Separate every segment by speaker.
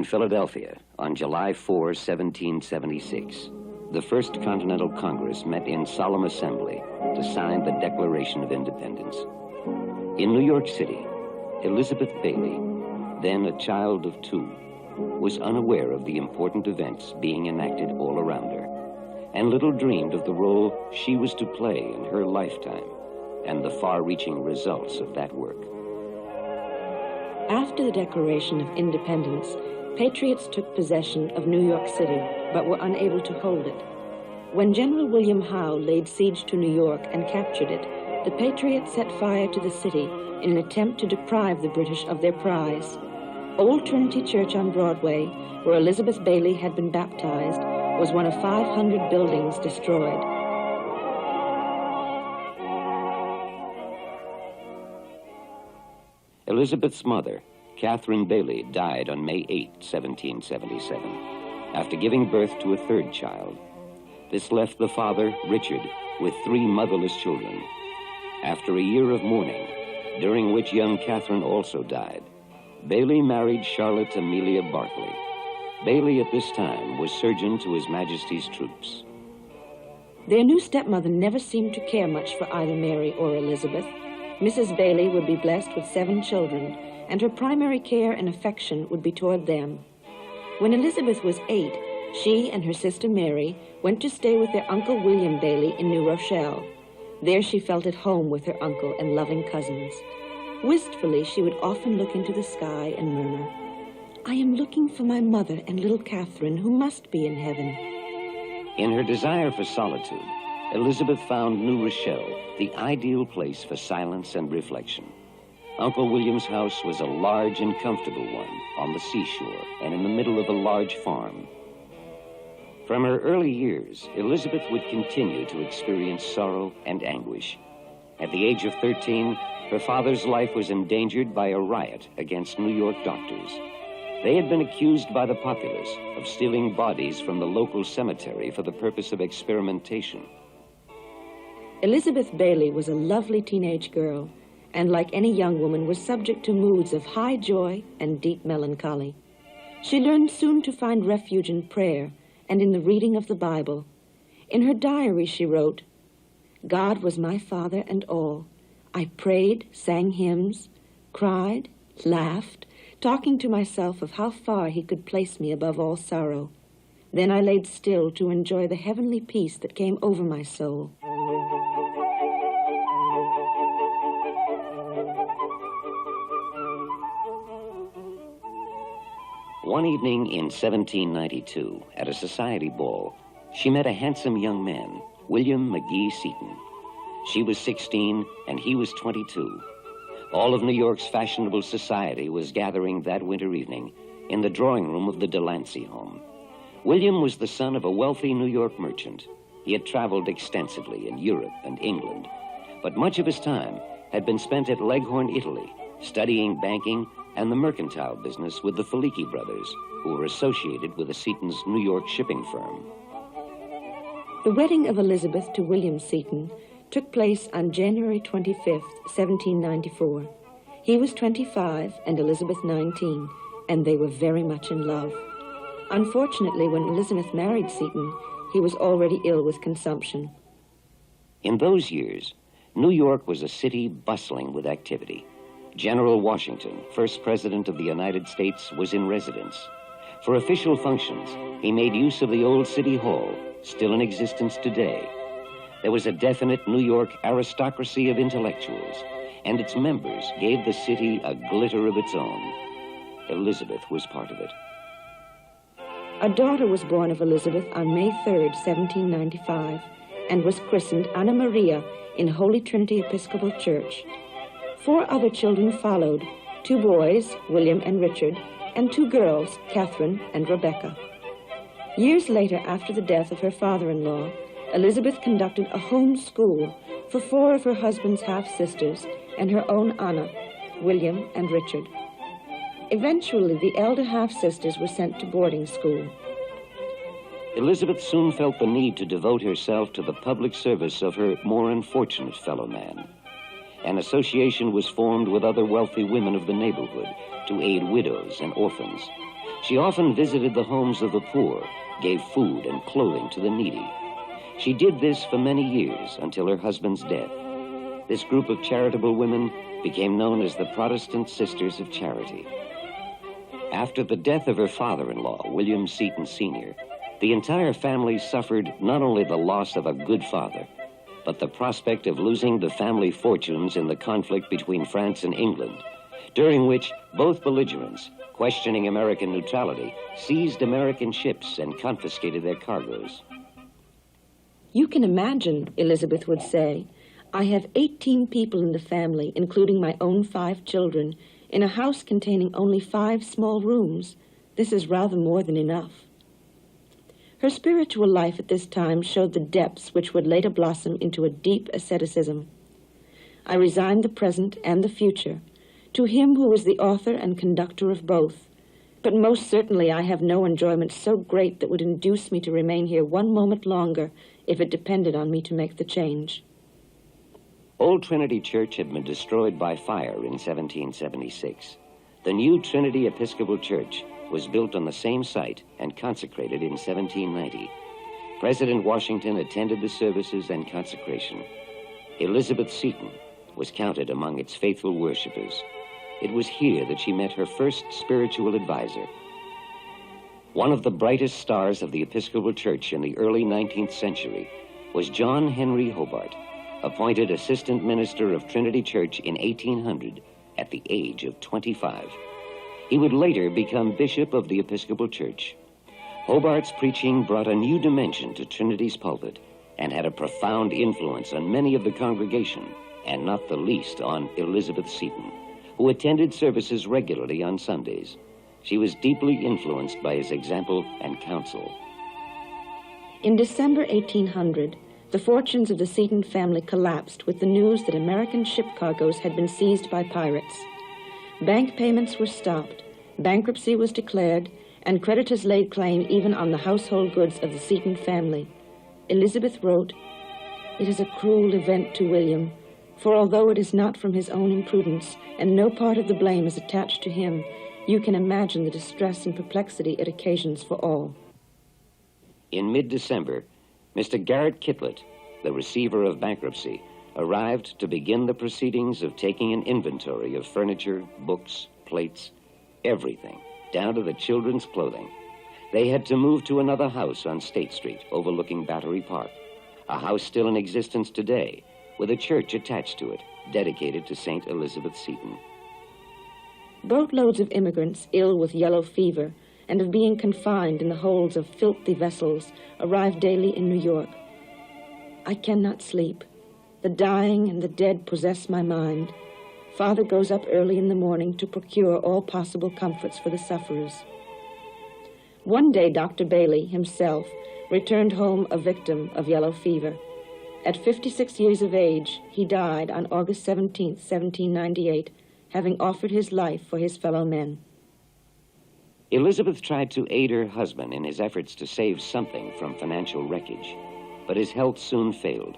Speaker 1: Philadelphia on July 4, 1776, the First Continental Congress met in solemn assembly to sign the Declaration of Independence. In New York City, Elizabeth Bayley, then a child of 2, was unaware of the important events being enacted all around her, and little dreamed of the role she was to play in her lifetime and the far-reaching results of that work.
Speaker 2: After the Declaration of Independence, patriots took possession of New York City, but were unable to hold it. When General William Howe laid siege to New York and captured it, the patriots set fire to the city in an attempt to deprive the British of their prize. Old Trinity Church on Broadway, where Elizabeth Bayley had been baptized, was one of 500 buildings destroyed.
Speaker 1: Elizabeth's mother, Catherine Bayley, died on May 8, 1777, after giving birth to a 3rd child. This left the father, Richard, with 3 motherless children. After a year of mourning, during which young Catherine also died, Bayley married Charlotte Amelia Barclay. Bayley at this time was surgeon to His Majesty's troops.
Speaker 2: Their new stepmother never seemed to care much for either Mary or Elizabeth. Mrs. Bayley would be blessed with 7 children, and her primary care and affection would be toward them. When Elizabeth was 8, she and her sister Mary went to stay with their Uncle William Bayley in New Rochelle. There she felt at home with her uncle and loving cousins. Wistfully, she would often look into the sky and murmur, "I am looking for my mother and little Catherine, who must be in heaven."
Speaker 1: In her desire for solitude, Elizabeth found New Rochelle the ideal place for silence and reflection. Uncle William's house was a large and comfortable one on the seashore and in the middle of a large farm. From her early years, Elizabeth would continue to experience sorrow and anguish. At the age of 13, her father's life was endangered by a riot against New York doctors. They had been accused by the populace of stealing bodies from the local cemetery for the purpose of experimentation.
Speaker 2: Elizabeth Bayley was a lovely teenage girl, and like any young woman was subject to moods of high joy and deep melancholy. She learned soon to find refuge in prayer and in the reading of the Bible. In her diary she wrote, "God was my father and all. I prayed, sang hymns, cried, laughed, talking to myself of how far he could place me above all sorrow. Then I laid still to enjoy the heavenly peace that came over my soul."
Speaker 1: One evening in 1792, at a society ball, she met a handsome young man, William Seton. She was 16 and he was 22. All of New York's fashionable society was gathering that winter evening in the drawing room of the Delancey home. William was the son of a wealthy New York merchant. He had traveled extensively in Europe and England, but much of his time had been spent at Leghorn, Italy, studying banking and the mercantile business with the Felici brothers, who were associated with the Seton's New York shipping firm.
Speaker 2: The wedding of Elizabeth to William Seton took place on January 25th, 1794. He was 25 and Elizabeth 19, and they were very much in love. Unfortunately, when Elizabeth married Seton, he was already ill with consumption.
Speaker 1: In those years, New York was a city bustling with activity. General Washington, first President of the United States, was in residence. For official functions, he made use of the old City Hall, still in existence today. There was a definite New York aristocracy of intellectuals, and its members gave the city a glitter of its own. Elizabeth was part of it.
Speaker 2: A daughter was born of Elizabeth on May 3rd, 1795, and was christened Anna Maria in Holy Trinity Episcopal Church. 4 other children followed, 2 boys, William and Richard, and 2 girls, Catherine and Rebecca. Years later, after the death of her father-in-law, Elizabeth conducted a home school for 4 of her husband's half-sisters and her own Anna, William and Richard. Eventually, the elder half-sisters were sent to boarding school.
Speaker 1: Elizabeth soon felt the need to devote herself to the public service of her more unfortunate fellow man. An association was formed with other wealthy women of the neighborhood to aid widows and orphans. She often visited the homes of the poor, gave food and clothing to the needy. She did this for many years until her husband's death. This group of charitable women became known as the Protestant Sisters of Charity. After the death of her father-in-law, William Seton Sr., the entire family suffered not only the loss of a good father, but the prospect of losing the family fortunes in the conflict between France and England, during which both belligerents, questioning American neutrality, seized American ships and confiscated their cargoes.
Speaker 2: You can imagine, Elizabeth would say, I have 18 people in the family, including my own 5 children, in a house containing only 5 small rooms. This is rather more than enough. Her spiritual life at this time showed the depths which would later blossom into a deep asceticism. I resigned the present and the future to him who is the author and conductor of both. But most certainly I have no enjoyment so great that would induce me to remain here one moment longer if it depended on me to make the change.
Speaker 1: Old Trinity Church had been destroyed by fire in 1776. The new Trinity Episcopal Church was built on the same site and consecrated in 1790. President Washington attended the services and consecration. Elizabeth Seton was counted among its faithful worshipers. It was here that she met her first spiritual advisor. One of the brightest stars of the Episcopal Church in the early 19th century was John Henry Hobart, appointed assistant minister of Trinity Church in 1800 at the age of 25. He would later become bishop of the Episcopal Church. Hobart's preaching brought a new dimension to Trinity's pulpit and had a profound influence on many of the congregation, and not the least on Elizabeth Seton, who attended services regularly on Sundays. She was deeply influenced by his example and counsel.
Speaker 2: In December 1800, the fortunes of the Seton family collapsed with the news that American ship cargoes had been seized by pirates. Bank payments were stopped, bankruptcy was declared, and creditors laid claim even on the household goods of the Seton family. Elizabeth wrote, "It is a cruel event to William, for although it is not from his own imprudence, and no part of the blame is attached to him, you can imagine the distress and perplexity it occasions for all."
Speaker 1: In mid-December, Mr. Garrett Kittlett, the receiver of bankruptcy, arrived to begin the proceedings of taking an inventory of furniture, books, plates, everything, down to the children's clothing. They had to move to another house on State Street, overlooking Battery Park, a house still in existence today, with a church attached to it, dedicated to St. Elizabeth Seton.
Speaker 2: Boatloads of immigrants ill with yellow fever and of being confined in the holds of filthy vessels arrive daily in New York. I cannot sleep. The dying and the dead possess my mind. Father goes up early in the morning to procure all possible comforts for the sufferers. One day, Dr. Bayley himself returned home a victim of yellow fever. At 56 years of age, he died on August 17, 1798, having offered his life for his fellow men.
Speaker 1: Elizabeth tried to aid her husband in his efforts to save something from financial wreckage, but his health soon failed.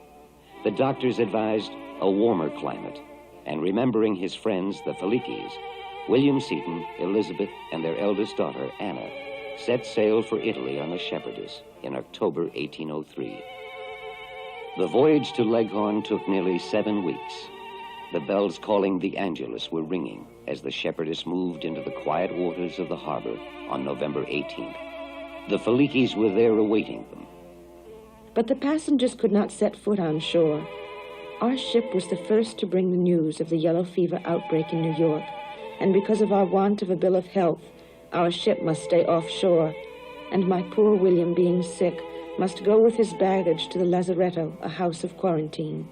Speaker 1: The doctors advised a warmer climate, and remembering his friends, the Felikis, William Seton, Elizabeth, and their eldest daughter, Anna, set sail for Italy on the Shepherdess in October 1803. The voyage to Leghorn took nearly 7 weeks. The bells calling the Angelus were ringing as the Shepherdess moved into the quiet waters of the harbor on November 18th. The Felikis were there awaiting them.
Speaker 2: But the passengers could not set foot on shore. Our ship was the first to bring the news of the yellow fever outbreak in New York, and because of our want of a bill of health, our ship must stay offshore, and my poor William, being sick, must go with his baggage to the lazaretto, a house of quarantine.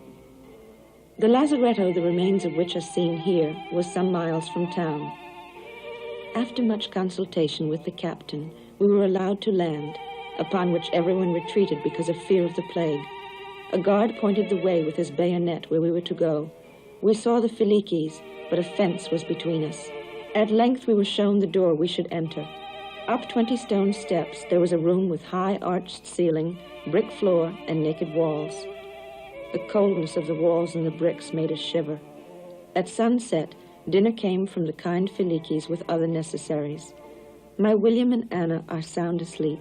Speaker 2: The lazaretto, the remains of which are seen here, was some miles from town. After much consultation with the captain, we were allowed to land, upon which everyone retreated because of fear of the plague. A guard pointed the way with his bayonet where we were to go. We saw the Felikis, but a fence was between us. At length we were shown the door we should enter. Up 20 stone steps, there was a room with high arched ceiling, brick floor, and naked walls. The coldness of the walls and the bricks made us shiver. At sunset, dinner came from the kind Felikis with other necessaries. My William and Anna are sound asleep.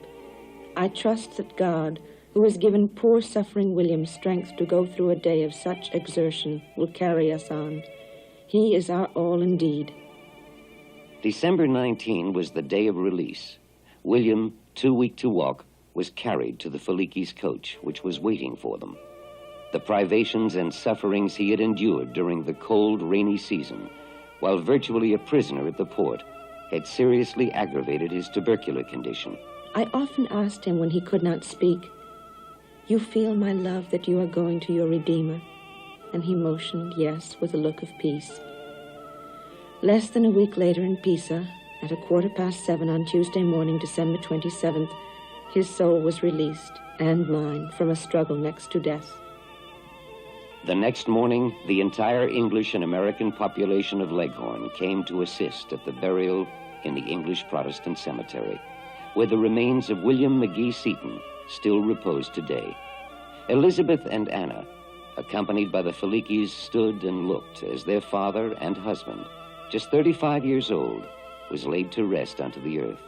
Speaker 2: I trust that God, who has given poor suffering William strength to go through a day of such exertion, will carry us on. He is our all indeed.
Speaker 1: December 19 was the day of release. William, too weak to walk, was carried to the Felicki's coach, which was waiting for them. The privations and sufferings he had endured during the cold, rainy season, while virtually a prisoner at the port, had seriously aggravated his tubercular condition.
Speaker 2: I often asked him when he could not speak, "You feel, my love, that you are going to your Redeemer?" And he motioned yes with a look of peace. Less than a week later in Pisa, at 7:15 on Tuesday morning, December 27th, his soul was released, and mine, from a struggle next to death.
Speaker 1: The next morning, the entire English and American population of Leghorn came to assist at the burial in the English Protestant cemetery, where the remains of William McGee Seton still repose today. Elizabeth and Anna, accompanied by the Felickis, stood and looked as their father and husband, just 35 years old, was laid to rest unto the earth.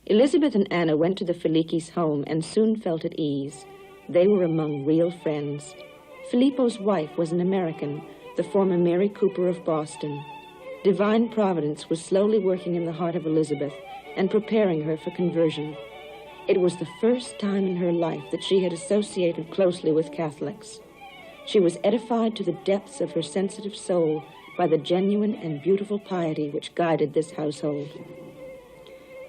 Speaker 2: Elizabeth and Anna went to the Felicki's home and soon felt at ease. They were among real friends. Filippo's wife was an American, the former Mary Cooper of Boston. Divine Providence was slowly working in the heart of Elizabeth and preparing her for conversion. It was the first time in her life that she had associated closely with Catholics. She was edified to the depths of her sensitive soul by the genuine and beautiful piety which guided this household.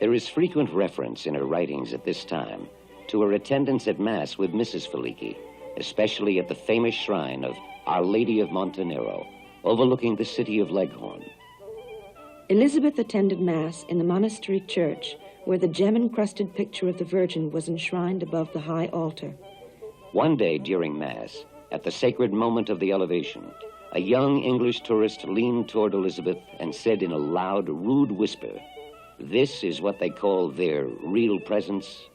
Speaker 1: There is frequent reference in her writings at this time to her attendance at Mass with Mrs. Felicki, especially at the famous shrine of Our Lady of Montenero, overlooking the city of Leghorn.
Speaker 2: Elizabeth attended Mass in the monastery church, where the gem-encrusted picture of the Virgin was enshrined above the high altar.
Speaker 1: One day during Mass, at the sacred moment of the elevation, a young English tourist leaned toward Elizabeth and said in a loud, rude whisper, "This is what they call their real presence."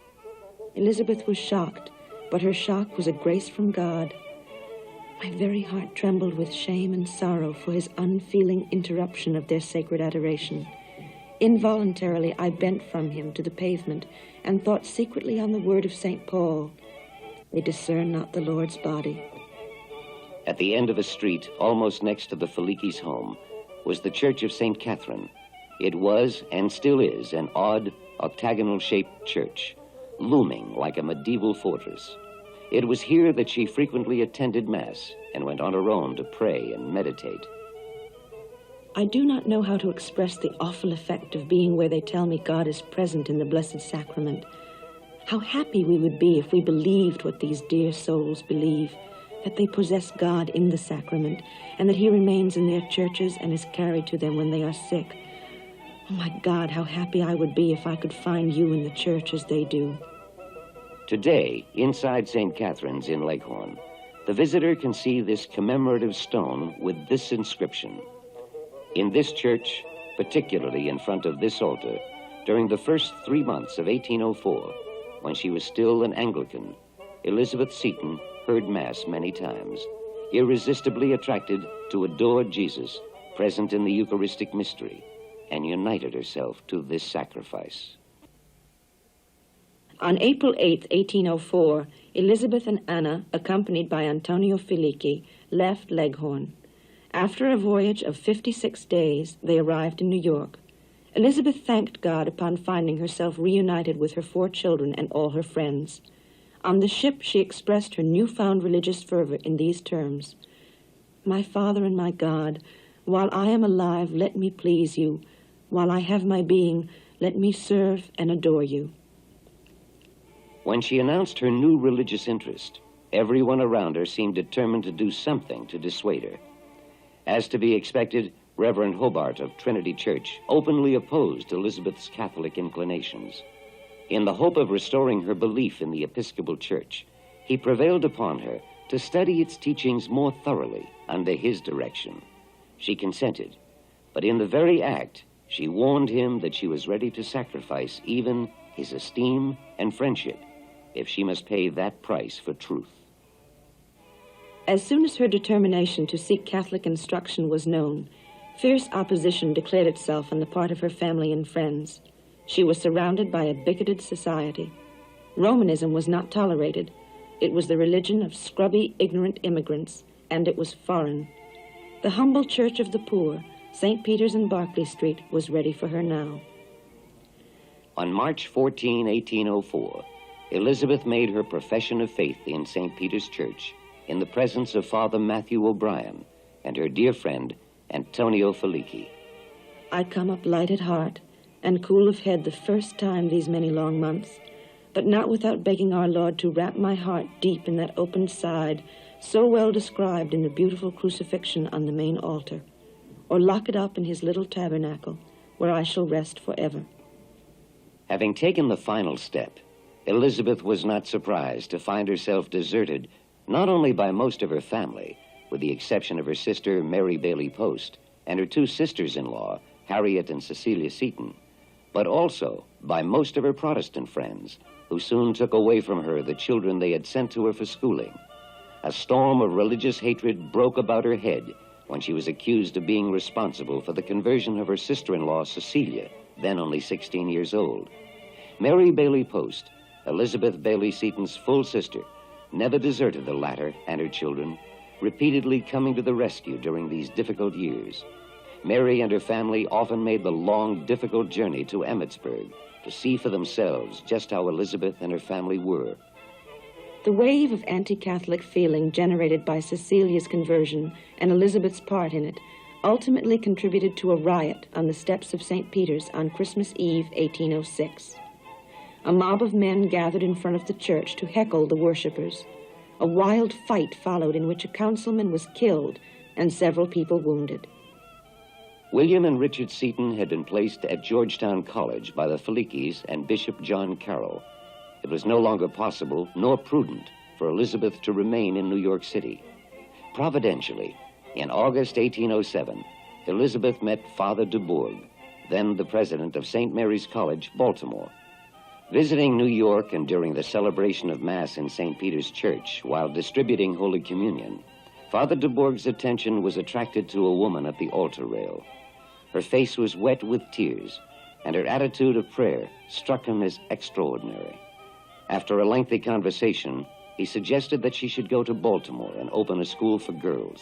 Speaker 2: Elizabeth was shocked, but her shock was a grace from God. My very heart trembled with shame and sorrow for his unfeeling interruption of their sacred adoration. Involuntarily, I bent from him to the pavement and thought secretly on the word of St. Paul, "They discern not the Lord's body."
Speaker 1: At the end of a street, almost next to the Felicki's home, was the Church of St. Catherine. It was, and still is, an odd, octagonal-shaped church, looming like a medieval fortress. It was here that she frequently attended Mass and went on her own to pray and meditate.
Speaker 2: I do not know how to express the awful effect of being where they tell me God is present in the Blessed Sacrament. How happy we would be if we believed what these dear souls believe, that they possess God in the sacrament, and that he remains in their churches and is carried to them when they are sick. Oh my God, how happy I would be if I could find you in the church as they do.
Speaker 1: Today, inside St. Catherine's in Leghorn, the visitor can see this commemorative stone with this inscription. In this church, particularly in front of this altar, during the first 3 months of 1804, when she was still an Anglican, Elizabeth Seton heard Mass many times, irresistibly attracted to adore Jesus present in the Eucharistic mystery, and united herself to this sacrifice.
Speaker 2: On April 8, 1804, Elizabeth and Anna, accompanied by Antonio Felicki, left Leghorn. After a voyage of 56 days, they arrived in New York. Elizabeth thanked God upon finding herself reunited with her 4 children and all her friends. On the ship, she expressed her newfound religious fervor in these terms: "My Father and my God, while I am alive, let me please you. While I have my being, let me serve and adore you."
Speaker 1: When she announced her new religious interest, everyone around her seemed determined to do something to dissuade her. As to be expected, Reverend Hobart of Trinity Church openly opposed Elizabeth's Catholic inclinations. In the hope of restoring her belief in the Episcopal Church, he prevailed upon her to study its teachings more thoroughly under his direction. She consented, but in the very act, she warned him that she was ready to sacrifice even his esteem and friendship if she must pay that price for truth.
Speaker 2: As soon as her determination to seek Catholic instruction was known, Fierce opposition declared itself on the part of her family and friends. She was surrounded by a bigoted society. Romanism was not tolerated. It was the religion of scrubby, ignorant immigrants, and it was foreign. The humble church of the poor, St. Peter's in Berkeley Street, was ready for her now.
Speaker 1: On March 14, 1804, Elizabeth made her profession of faith in St. Peter's Church in the presence of Father Matthew O'Brien and her dear friend, Antonio Felici.
Speaker 2: I come up light at heart and cool of head the first time these many long months, but not without begging our Lord to wrap my heart deep in that opened side so well described in the beautiful crucifixion on the main altar, or lock it up in his little tabernacle where I shall rest forever.
Speaker 1: Having taken the final step, Elizabeth was not surprised to find herself deserted not only by most of her family, with the exception of her sister Mary Bailey Post and her two sisters-in-law, Harriet and Cecilia Seton, but also by most of her Protestant friends, who soon took away from her the children they had sent to her for schooling. A storm of religious hatred broke about her head when she was accused of being responsible for the conversion of her sister-in-law, Cecilia, then only 16 years old. Mary Bailey Post, Elizabeth Bailey Seton's full sister, never deserted the latter and her children, repeatedly coming to the rescue during these difficult years. Mary and her family often made the long, difficult journey to Emmitsburg to see for themselves just how Elizabeth and her family were.
Speaker 2: The wave of anti-Catholic feeling generated by Cecilia's conversion and Elizabeth's part in it ultimately contributed to a riot on the steps of St. Peter's on Christmas Eve, 1806. A mob of men gathered in front of the church to heckle the worshippers. A wild fight followed in which a councilman was killed and several people wounded.
Speaker 1: William and Richard Seton had been placed at Georgetown College by the Felicis and Bishop John Carroll. It was no longer possible nor prudent for Elizabeth to remain in New York City. Providentially, in August 1807, Elizabeth met Father Dubourg, then the president of St. Mary's College, Baltimore. Visiting New York and during the celebration of Mass in St. Peter's Church while distributing Holy Communion, Father Dubourg's attention was attracted to a woman at the altar rail. Her face was wet with tears, and her attitude of prayer struck him as extraordinary. After a lengthy conversation, he suggested that she should go to Baltimore and open a school for girls.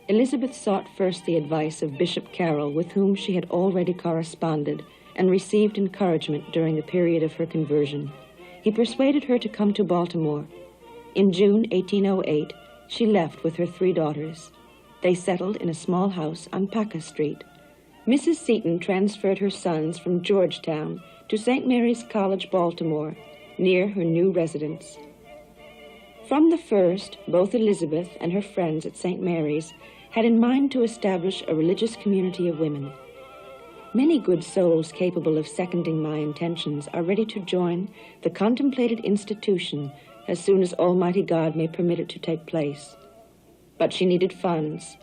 Speaker 2: Elizabeth sought first the advice of Bishop Carroll, with whom she had already corresponded and received encouragement during the period of her conversion. He persuaded her to come to Baltimore. In June 1808, she left with her 3 daughters. They settled in a small house on Paca Street. Mrs. Seton transferred her sons from Georgetown to St. Mary's College, Baltimore, near her new residence. From the first, both Elizabeth and her friends at St. Mary's had in mind to establish a religious community of women. Many good souls capable of seconding my intentions are ready to join the contemplated institution as soon as Almighty God may permit it to take place. But she needed funds.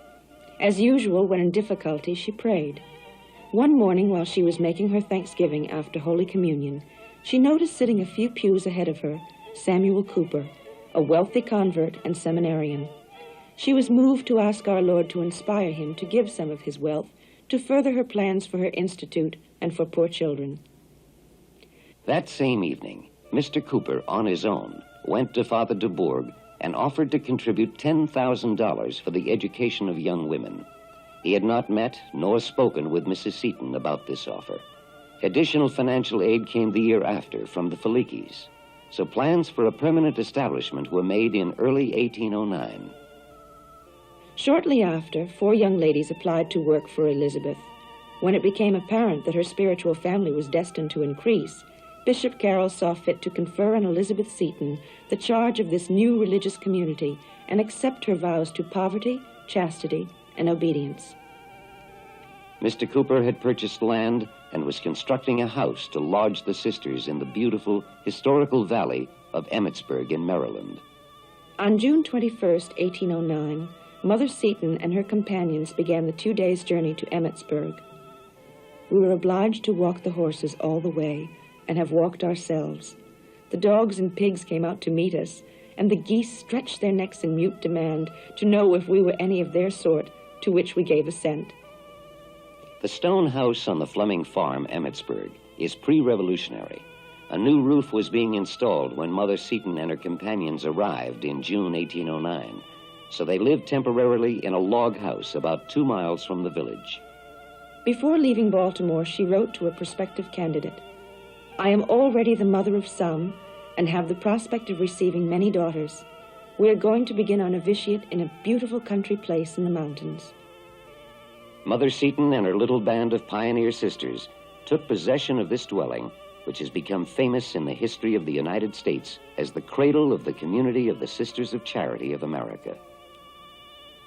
Speaker 2: As usual, when in difficulty, she prayed. One morning, while she was making her thanksgiving after Holy Communion, she noticed sitting a few pews ahead of her Samuel Cooper, a wealthy convert and seminarian. She was moved to ask our Lord to inspire him to give some of his wealth to further her plans for her institute and for poor children.
Speaker 1: That same evening, Mr. Cooper, on his own, went to Father Dubourg and offered to contribute $10,000 for the education of young women. He had not met nor spoken with Mrs. Seton about this offer. Additional financial aid came the year after from the Felicis, so plans for a permanent establishment were made in early 1809.
Speaker 2: Shortly after, 4 young ladies applied to work for Elizabeth. When it became apparent that her spiritual family was destined to increase, Bishop Carroll saw fit to confer on Elizabeth Seton the charge of this new religious community and accept her vows to poverty, chastity, and obedience.
Speaker 1: Mr. Cooper had purchased land and was constructing a house to lodge the sisters in the beautiful historical valley of Emmitsburg in Maryland.
Speaker 2: On June 21st, 1809, Mother Seton and her companions began the 2 days' journey to Emmitsburg. We were obliged to walk the horses all the way, and have walked ourselves. The dogs and pigs came out to meet us, and the geese stretched their necks in mute demand to know if we were any of their sort, to which we gave assent.
Speaker 1: The stone house on the Fleming farm, Emmitsburg, is pre-revolutionary. A new roof was being installed when Mother Seton and her companions arrived in June 1809, so they lived temporarily in a log house about 2 miles from the village.
Speaker 2: Before leaving Baltimore, she wrote to a prospective candidate, "I am already the mother of some and have the prospect of receiving many daughters. We are going to begin our novitiate in a beautiful country place in the mountains."
Speaker 1: Mother Seton and her little band of pioneer sisters took possession of this dwelling, which has become famous in the history of the United States as the cradle of the community of the Sisters of Charity of America.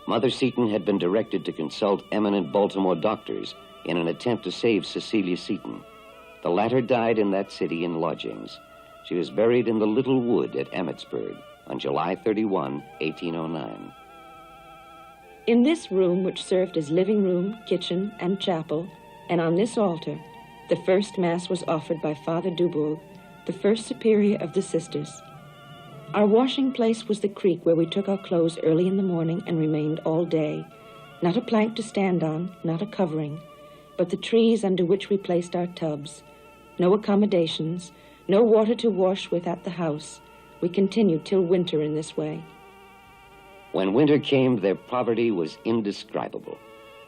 Speaker 1: Mother Seton had been directed to consult eminent Baltimore doctors in an attempt to save Cecilia Seton. The latter died in that city in lodgings. She was buried in the little wood at Emmitsburg on July 31, 1809.
Speaker 2: In this room, which served as living room, kitchen, and chapel, and on this altar, the first Mass was offered by Father Dubourg, the first superior of the sisters. Our washing place was the creek where we took our clothes early in the morning and remained all day. Not a plank to stand on, not a covering, but the trees under which we placed our tubs. No accommodations, no water to wash with at the house. We continued till winter in this way.
Speaker 1: When winter came, their poverty was indescribable.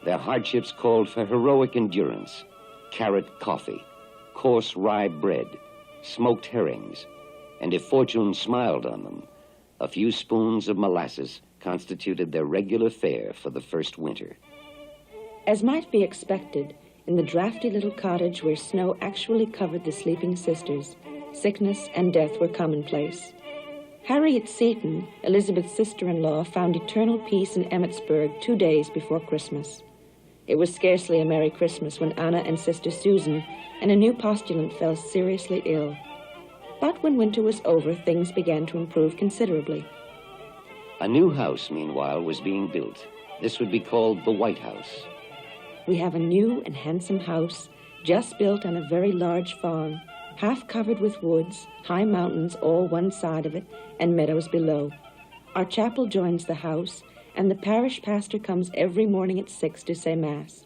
Speaker 1: Their hardships called for heroic endurance: carrot coffee, coarse rye bread, smoked herrings, and if fortune smiled on them, a few spoons of molasses constituted their regular fare for the first winter.
Speaker 2: As might be expected, in the drafty little cottage where snow actually covered the sleeping sisters, sickness and death were commonplace. Harriet Seton, Elizabeth's sister-in-law, found eternal peace in Emmitsburg 2 days before Christmas. It was scarcely a Merry Christmas when Anna and Sister Susan and a new postulant fell seriously ill. But when winter was over, things began to improve considerably.
Speaker 1: A new house, meanwhile, was being built. This would be called the White House.
Speaker 2: We have a new and handsome house, just built on a very large farm, half covered with woods, high mountains all one side of it, and meadows below. Our chapel joins the house, and the parish pastor comes every morning at 6 to say Mass.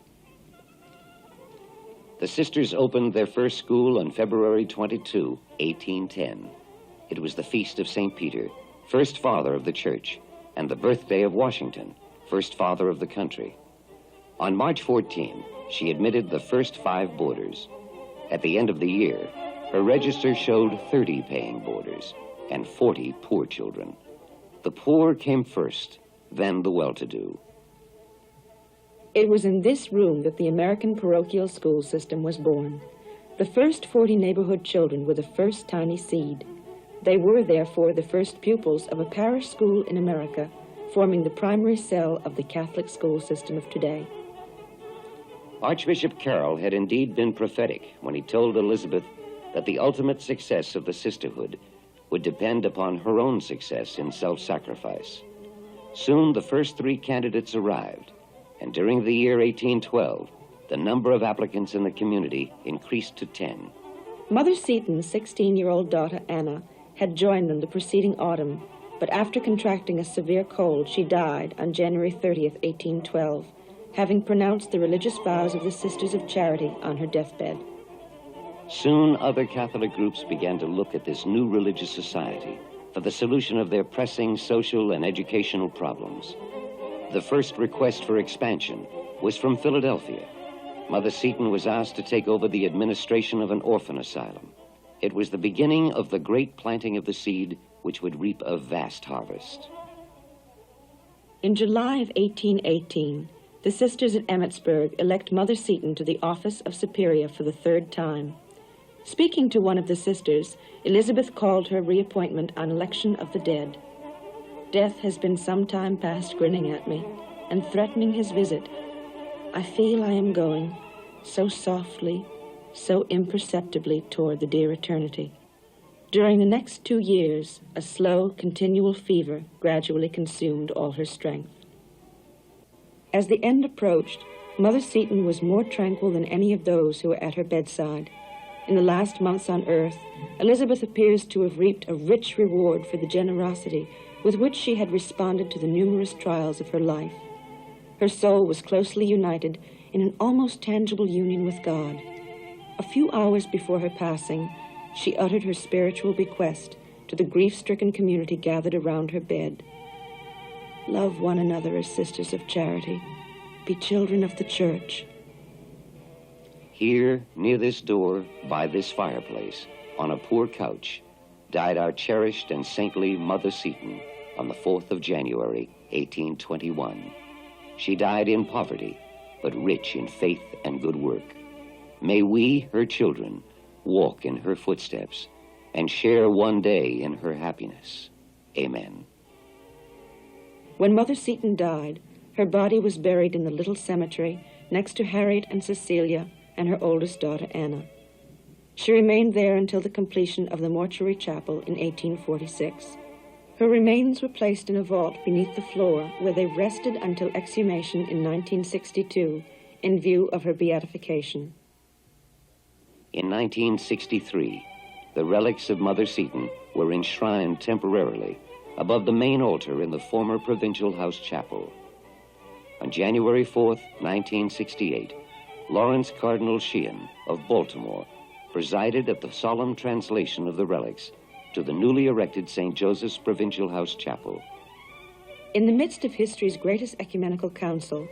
Speaker 1: The sisters opened their first school on February 22, 1810. It was the feast of St. Peter, first father of the church, and the birthday of Washington, first father of the country. On March 14, she admitted the first 5 boarders. At the end of the year, her register showed 30 paying boarders and 40 poor children. The poor came first, then the well-to-do.
Speaker 2: It was in this room that the American parochial school system was born. The first 40 neighborhood children were the first tiny seed. They were, therefore, the first pupils of a parish school in America, forming the primary cell of the Catholic school system of today.
Speaker 1: Archbishop Carroll had indeed been prophetic when he told Elizabeth that the ultimate success of the sisterhood would depend upon her own success in self-sacrifice. Soon the first 3 candidates arrived, and during the year 1812, the number of applicants in the community increased to 10.
Speaker 2: Mother Seton's 16-year-old daughter, Anna, had joined them the preceding autumn, but after contracting a severe cold, she died on January 30th, 1812, having pronounced the religious vows of the Sisters of Charity on her deathbed.
Speaker 1: Soon other Catholic groups began to look at this new religious society for the solution of their pressing social and educational problems. The first request for expansion was from Philadelphia. Mother Seton was asked to take over the administration of an orphan asylum. It was the beginning of the great planting of the seed which would reap a vast harvest.
Speaker 2: In July of 1818, the sisters at Emmitsburg elect Mother Seton to the office of Superior for the 3rd time. Speaking to one of the sisters, Elizabeth called her reappointment on election of the dead. Death has been some time past grinning at me and threatening his visit. I feel I am going, so softly, so imperceptibly toward the dear eternity. During the next 2 years, a slow, continual fever gradually consumed all her strength. As the end approached, Mother Seton was more tranquil than any of those who were at her bedside. In the last months on earth, Elizabeth appears to have reaped a rich reward for the generosity with which she had responded to the numerous trials of her life. Her soul was closely united in an almost tangible union with God. A few hours before her passing, she uttered her spiritual bequest to the grief-stricken community gathered around her bed. Love one another as sisters of charity. Be children of the church.
Speaker 1: Here, near this door, by this fireplace, on a poor couch, died our cherished and saintly Mother Seton on the 4th of January, 1821. She died in poverty, but rich in faith and good work. May we, her children, walk in her footsteps and share one day in her happiness. Amen.
Speaker 2: When Mother Seton died, her body was buried in the little cemetery next to Harriet and Cecilia and her oldest daughter, Anna. She remained there until the completion of the mortuary chapel in 1846. Her remains were placed in a vault beneath the floor where they rested until exhumation in 1962 in view of her beatification.
Speaker 1: In 1963, the relics of Mother Seton were enshrined temporarily above the main altar in the former Provincial House Chapel. On January 4th, 1968, Lawrence Cardinal Sheehan of Baltimore presided at the solemn translation of the relics to the newly erected St. Joseph's Provincial House Chapel.
Speaker 2: In the midst of history's greatest ecumenical council,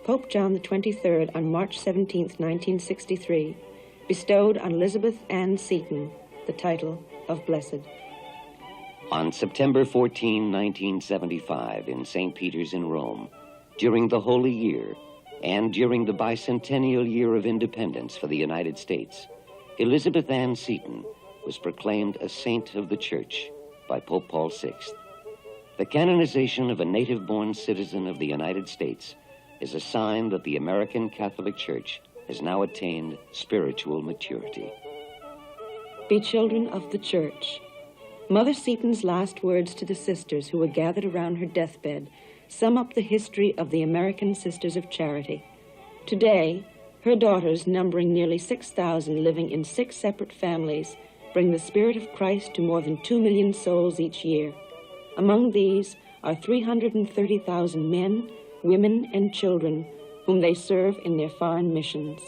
Speaker 2: Pope John XXIII on March 17, 1963, bestowed on Elizabeth Ann Seton the title of Blessed.
Speaker 1: On September 14, 1975, in St. Peter's in Rome, during the Holy Year and during the bicentennial year of independence for the United States, Elizabeth Ann Seton was proclaimed a saint of the Church by Pope Paul VI. The canonization of a native-born citizen of the United States is a sign that the American Catholic Church has now attained spiritual maturity.
Speaker 2: Be children of the Church. Mother Seton's last words to the sisters who were gathered around her deathbed sum up the history of the American Sisters of Charity. Today, her daughters, numbering nearly 6,000 living in 6 separate families, bring the Spirit of Christ to more than 2 million souls each year. Among these are 330,000 men, women, and children whom they serve in their foreign missions.